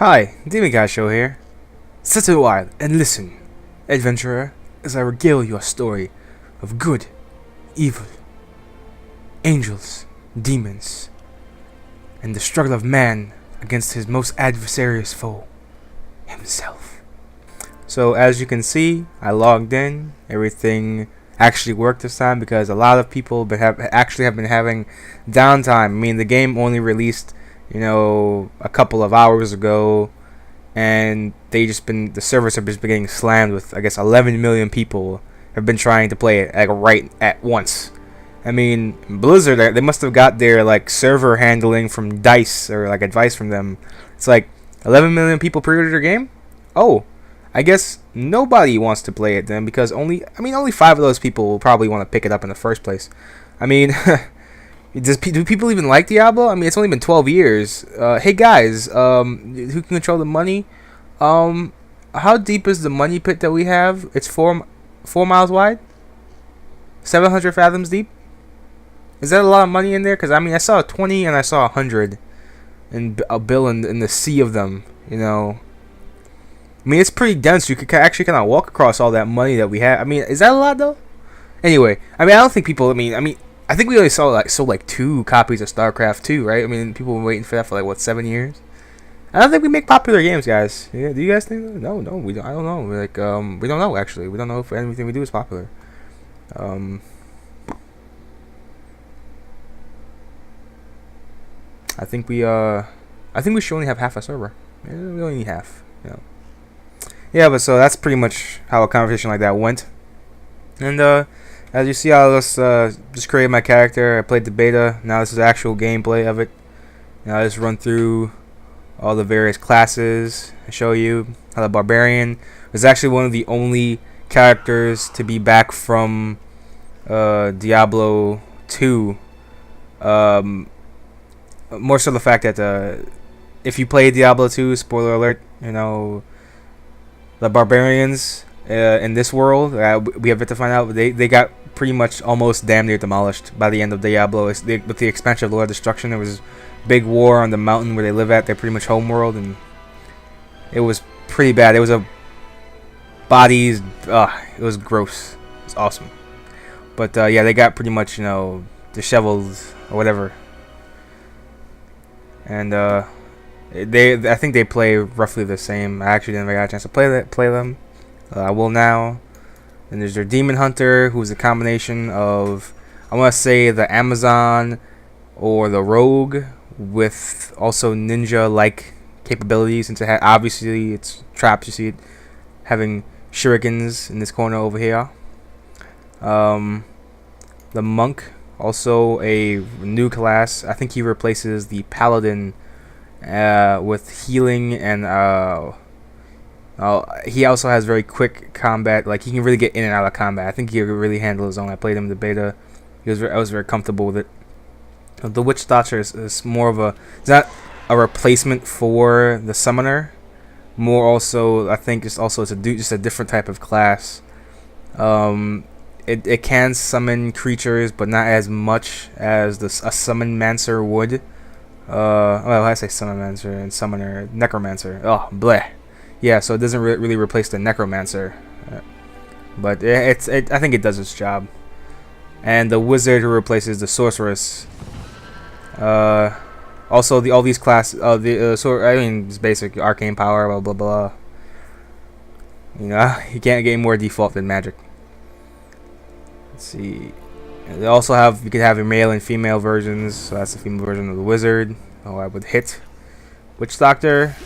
Hi, DemonKysho here. Sit a while and listen, adventurer, as I regale you a story of good, evil, angels, demons, and the struggle of man against his most adversarious foe, himself. So as you can see, I logged in. Everything actually worked this time because a lot of people have been having downtime. I mean, the game only released a couple of hours ago, and the servers have just been getting slammed with, I guess, 11 million people have been trying to play it right at once. I mean, Blizzard, they must have got their server handling from DICE or advice from them. It's like 11 million people pre-ordered their game. Oh, I guess nobody wants to play it then, because only 5 of those people will probably want to pick it up in the first place. I mean, do people even like Diablo? I mean, it's only been 12 years. Hey guys, who can control the money? How deep is the money pit that we have? It's 4 miles wide, 700 fathoms deep. Is that a lot of money in there? Because I saw 20 and I saw 100, and a bill in the sea of them. It's pretty dense. You could actually kind of walk across all that money that we have. I mean, is that a lot though? Anyway, I don't think people. I think we only sold 2 copies of StarCraft 2, right? I mean, people were waiting for that for 7 years. I don't think we make popular games, guys. Yeah, do you guys think that? No, we don't. I don't know. We don't know actually. We don't know if anything we do is popular. I think we should only have half a server. Yeah, we only need half. Yeah, but so that's pretty much how a conversation like that went. And as you see, I just created my character. I played the beta. Now this is actual gameplay of it. Now I just run through all the various classes and show you how the barbarian was actually one of the only characters to be back from Diablo 2. More so the fact that if you play Diablo 2, spoiler alert, the barbarians in this world, we have yet to find out, they got pretty much almost damn near demolished by the end of Diablo. With the expansion of Lord of Destruction, there was big war on the mountain where they live at, their pretty much homeworld, and it was pretty bad. It was bodies, it was gross. It was awesome. But yeah, they got pretty much disheveled or whatever. And I think they play roughly the same. I actually didn't get a chance to play them. I will now. And there's their Demon Hunter, who's a combination of, I want to say, the Amazon or the Rogue with also ninja-like capabilities. Since obviously it's traps, you see it having shurikens in this corner over here. The Monk, also a new class. I think he replaces the Paladin with healing, and he also has very quick combat. He can really get in and out of combat. I think he can really handle his own. I played him in the beta. I was very comfortable with it. The Witch Doctor is more of it's not a replacement for the Summoner. More also, I think it's just a different type of class. It can summon creatures, but not as much as a Summon Mancer would. I say Summon Mancer and Summoner, Necromancer. Oh, bleh. Yeah, so it doesn't really replace the Necromancer, but I think it does its job. And the Wizard, who replaces the Sorceress. Also all these classes. It's basic arcane power, blah blah blah. You can't get more default than magic. Let's see. They also you could have your male and female versions. So that's the female version of the Wizard. Oh, I would hit. Witch Doctor,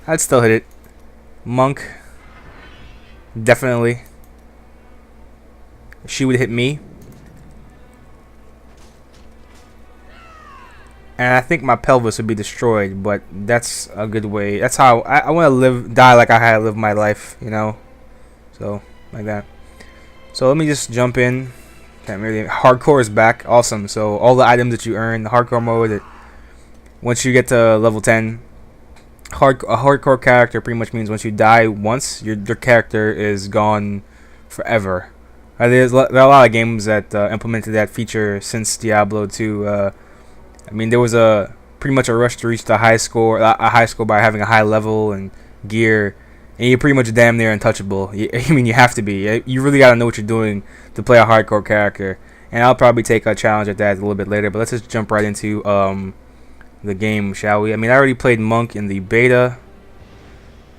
I'd still hit it. Monk, definitely. She would hit me. And I think my pelvis would be destroyed, but that's a good way. That's how I want to die like I had to live my life, So, like that. So let me just jump in. Hardcore is back. Awesome. So all the items that you earn, the hardcore mode, once you get to level 10, a hardcore character pretty much means once you die once, your character is gone forever. There are a lot of games that implemented that feature since Diablo 2. There was a pretty much a rush to reach the high score, a high score by having a high level and gear, and you're pretty much damn near untouchable. I mean, you have to be. You really gotta know what you're doing to play a hardcore character. And I'll probably take a challenge at that a little bit later. But let's just jump right into the game, shall we? I mean, I already played Monk in the beta,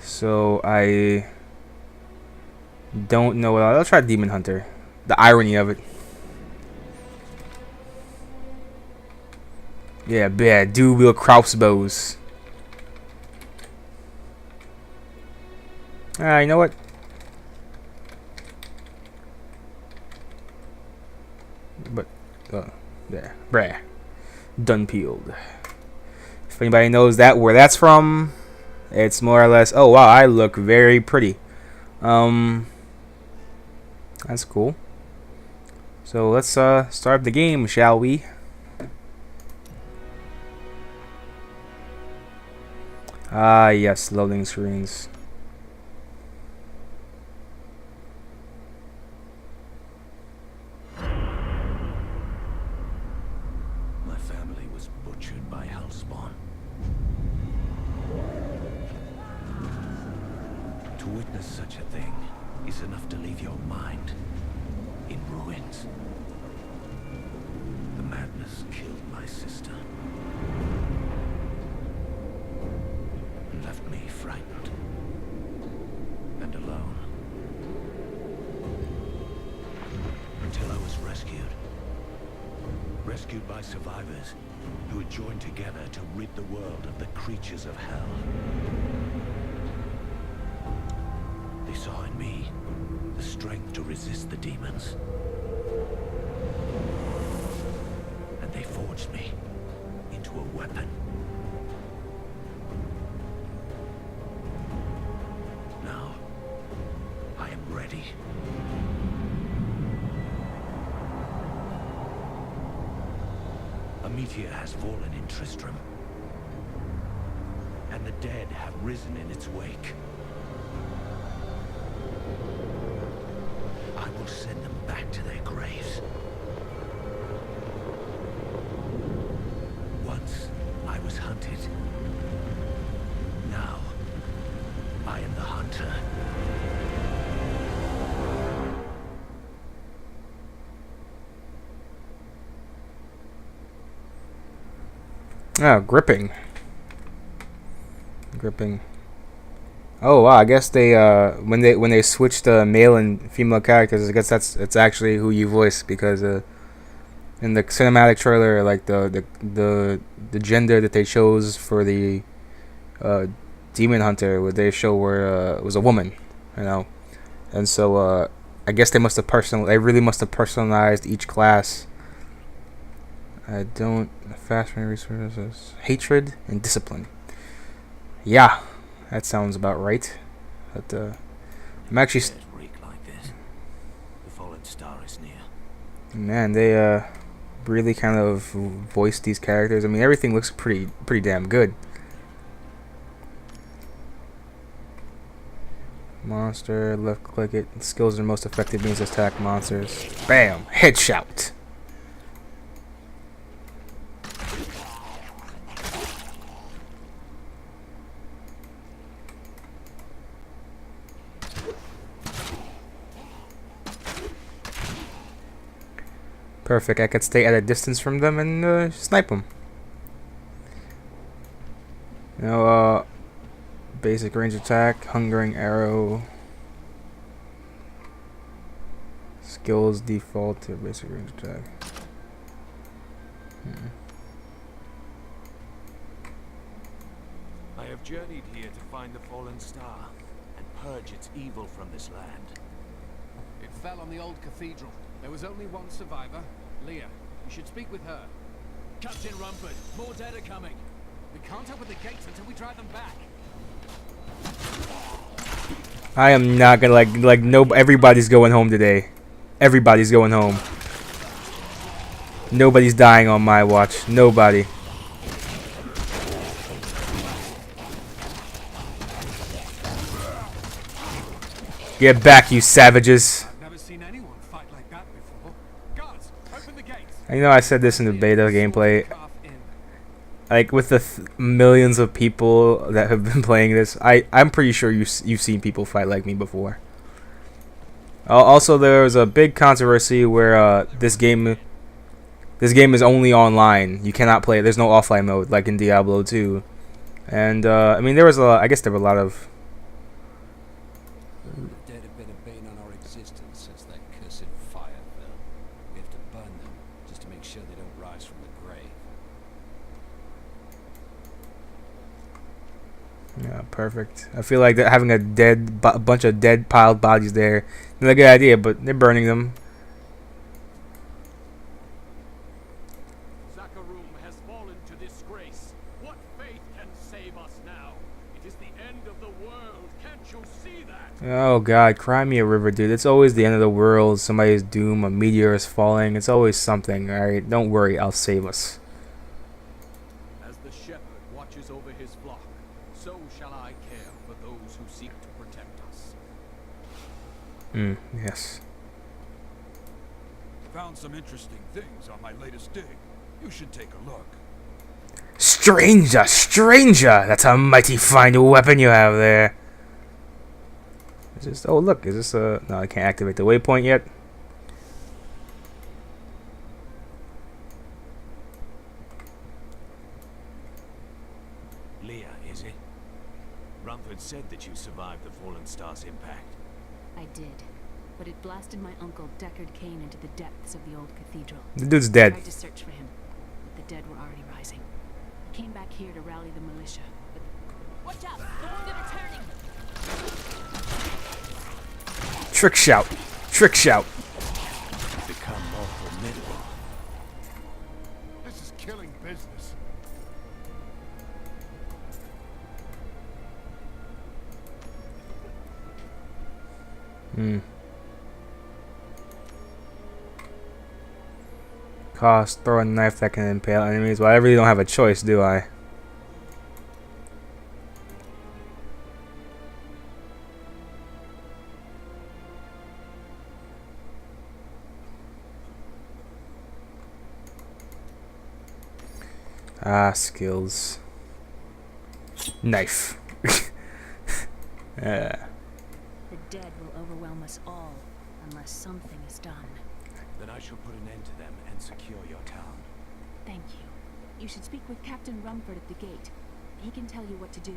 so I don't know. I'll try Demon Hunter. The irony of it. Yeah, bad dual-wield crossbows. You know what? But, there. Brah. Done peeled. If anybody knows where that's from, it's more or less, oh wow, I look very pretty. That's cool. So let's start the game, shall we? Ah, yes, loading screens. My family was butchered by Hellspawn. To witness such a thing is enough to leave your mind in ruins. The madness killed my sister. Left me frightened and alone until I was rescued by survivors who had joined together to rid the world of the creatures of hell. They saw in me the strength to resist the demons, and they forged me into a weapon. Now, I am ready. A meteor has fallen in Tristram, and the dead have risen in its wake. I will send them back to their graves. Once I was hunted. Now I am the hunter. Oh, gripping. Oh wow, I guess they when they switched male and female characters, I guess it's actually who you voice, because in the cinematic trailer, like the gender that they chose for the Demon Hunter, what they show was a woman, you know, and so I guess they really must have personalized each class. I don't fast resources, hatred and discipline. Yeah, that sounds about right. But I'm actually Like this. The fallen star is near. Man, they really kind of voiced these characters. I mean, everything looks pretty damn good. Monster, left click it. Skills are most effective means to attack monsters. Bam! Headshot. Perfect. I could stay at a distance from them and snipe them. You know, basic range attack, hungering arrow. Skills default to basic range attack. I have journeyed here to find the fallen star and purge its evil from this land. It fell on the old cathedral. There was only one survivor, Leah. You should speak with her. Captain Rumford, more dead are coming. We can't open the gates until we drive them back. I am not gonna no. Everybody's going home today. Everybody's going home. Nobody's dying on my watch. Nobody. Get back, you savages. Never seen anyone fight like that before. Guards, open the gates. I know I said this in the beta gameplay. like with the millions of people that have been playing this, I'm pretty sure you've seen people fight like me before. Also, there was a big controversy where this game is only online. You cannot play it. There's no offline mode like in Diablo 2. And I mean, I guess there were a lot of. The dead have been a bane on our existence since that cursed fire fell. We have to burn them just to make sure they don't rise from the grave. Yeah, perfect. I feel like that having a bunch of dead piled bodies there is a good idea, but they're burning them. Zakharum has fallen to disgrace. What faith can save us now? It is the end of the world. Can't you see that? Oh god, cry me a river, dude. It's always the end of the world. Somebody's doom. A meteor is falling. It's always something. All right, don't worry. I'll save us. As the shepherd watches over his flock, so shall I care for those who seek to protect us. Yes. Found some interesting things on my latest dig. You should take a look. Stranger, stranger! That's a mighty fine weapon you have there. Is this? Oh, look. Is this a? No, I can't activate the waypoint yet. Leah, is it? Rumford said that you survived the Fallen Star's impact. I did, but it blasted my uncle Deckard Cain into the depths of the old cathedral. The dude's I dead. tried to search for him, but the dead were already rising. I came back here to rally the militia, but... Watch out! The wounded are turning! Trick shout. Trick shout. Become more formidable. This is killing business. Cost, throw a knife that can impale enemies. Well, I really don't have a choice, do I? Skills. Knife. The dead will overwhelm us all, unless something is done. Then I shall put an end to them and secure your town. Thank you. You should speak with Captain Rumford at the gate. He can tell you what to do.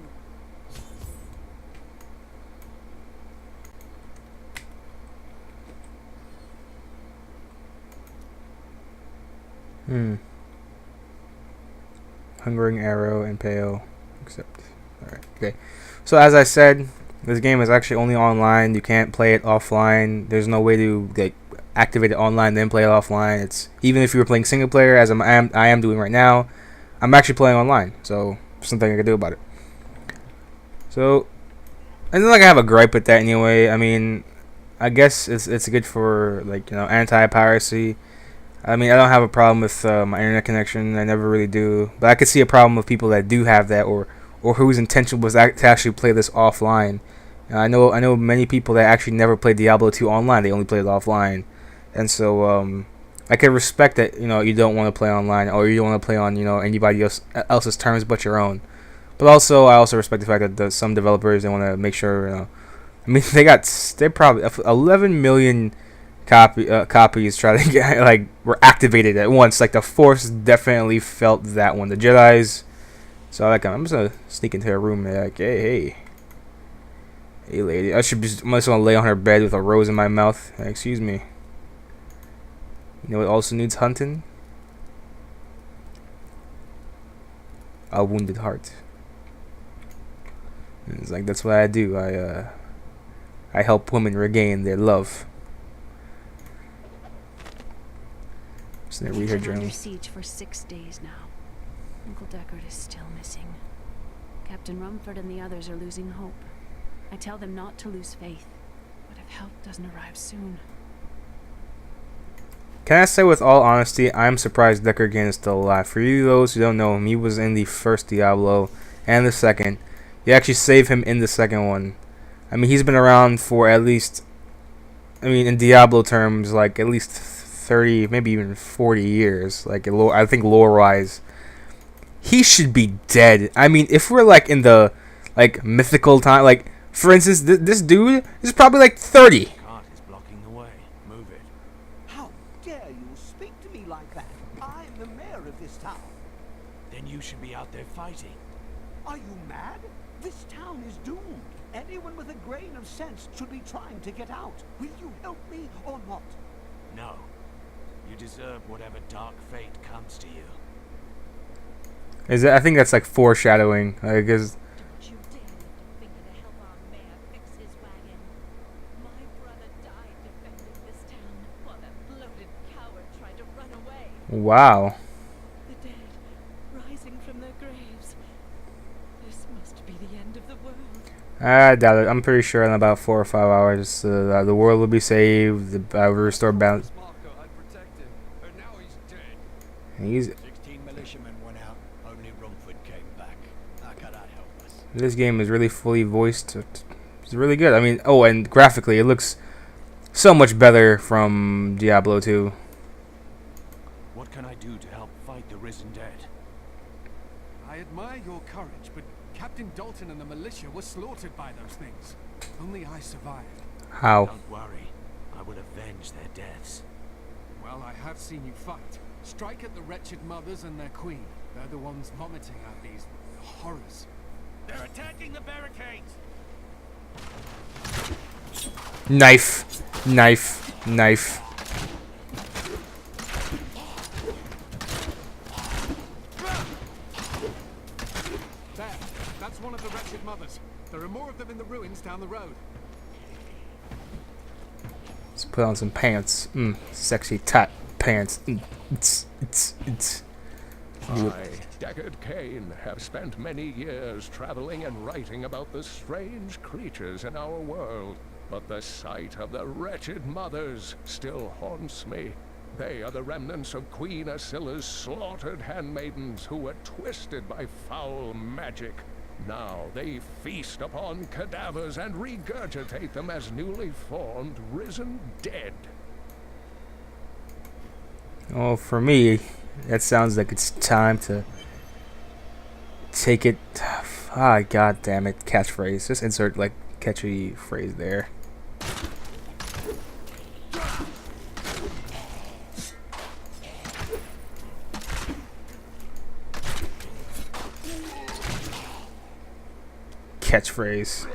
Hungering arrow, impale, accept. Alright, okay. So as I said, this game is actually only online. You can't play it offline. There's no way to like activate it online then play it offline. It's even if you were playing single player, as I am doing right now, I'm actually playing online. So there's something I can do about it. So I don't think I have a gripe with that anyway. I mean, I guess it's good for like anti-piracy. I mean, I don't have a problem with my internet connection. I never really do. But I could see a problem with people that do have that, or whose intention was to actually play this offline. I know many people that actually never played Diablo 2 online. They only played it offline, and so I can respect that. You don't want to play online, or you don't want to play on anybody else's terms but your own. But also, I also respect the fact that some developers, they want to make sure. I mean, they probably 11 million. Copies try to get were activated at once. Like the Force definitely felt that one. The Jedi's. So I'm just gonna sneak into her room and like, hey lady. I'm just gonna lay on her bed with a rose in my mouth. Excuse me. You know what also needs hunting? A wounded heart. And it's like that's what I do. I help women regain their love. Read her We've been journal. under siege for 6 days now. Uncle Deckard is still missing. Captain Rumford and the others are losing hope. I tell them not to lose faith, but if help doesn't arrive soon... Can I say with all honesty, I'm surprised Deckard Cain is still alive. For you those who don't know him, he was in the first Diablo and the second. You actually saved him in the second one. I mean, he's been around for at least, in Diablo terms, like at least 30, maybe even 40 years. Like I think lore-wise, he should be dead. I mean, if we're like in the like mythical time, like for instance, this dude is probably like 30. Cart is blocking the way. Move it. How dare you speak to me like that? I'm the mayor of this town. Then you should be out there fighting. Are you mad? This town is doomed. Anyone with a grain of sense should be trying to get out. Will you help me or not? No. You deserve whatever dark fate comes to you. Is it? I think that's like foreshadowing. I guess. Don't you dare lift a finger to help our mayor fix his wagon. My brother died defending this town while that bloated coward tried to run away. Wow. The dead rising from their graves. This must be the end of the world. I doubt it. I'm pretty sure in about 4 or 5 hours, the world will be saved. Will restore balance. Marco had protected, and now he's dead. He's 16 militiamen went out. Only Rumford came back. How can that help us? This game is really fully voiced. It's really good. I mean, oh, and graphically, it looks so much better from Diablo 2. What can I do to help fight the risen dead? I admire your courage, but Captain Dalton and the militia were slaughtered by those things. Only I survived. How? Don't worry. I will avenge their deaths. Well, I have seen you fight. Strike at the wretched mothers and their queen. They're the ones vomiting out these horrors. They're attacking the barricades! Knife. Knife. Knife. There. That's one of the wretched mothers. There are more of them in the ruins down the road. Let's put on some pants. Sexy tight pants. I, Deckard Cain, have spent many years traveling and writing about the strange creatures in our world, but the sight of the wretched mothers still haunts me. They are the remnants of Queen Asilla's slaughtered handmaidens who were twisted by foul magic. Now they feast upon cadavers and regurgitate them as newly formed, risen dead. Oh, for me, that sounds like it's time to take it. Ah, god damn it, catchphrase. Just insert like catchy phrase there. Catchphrase.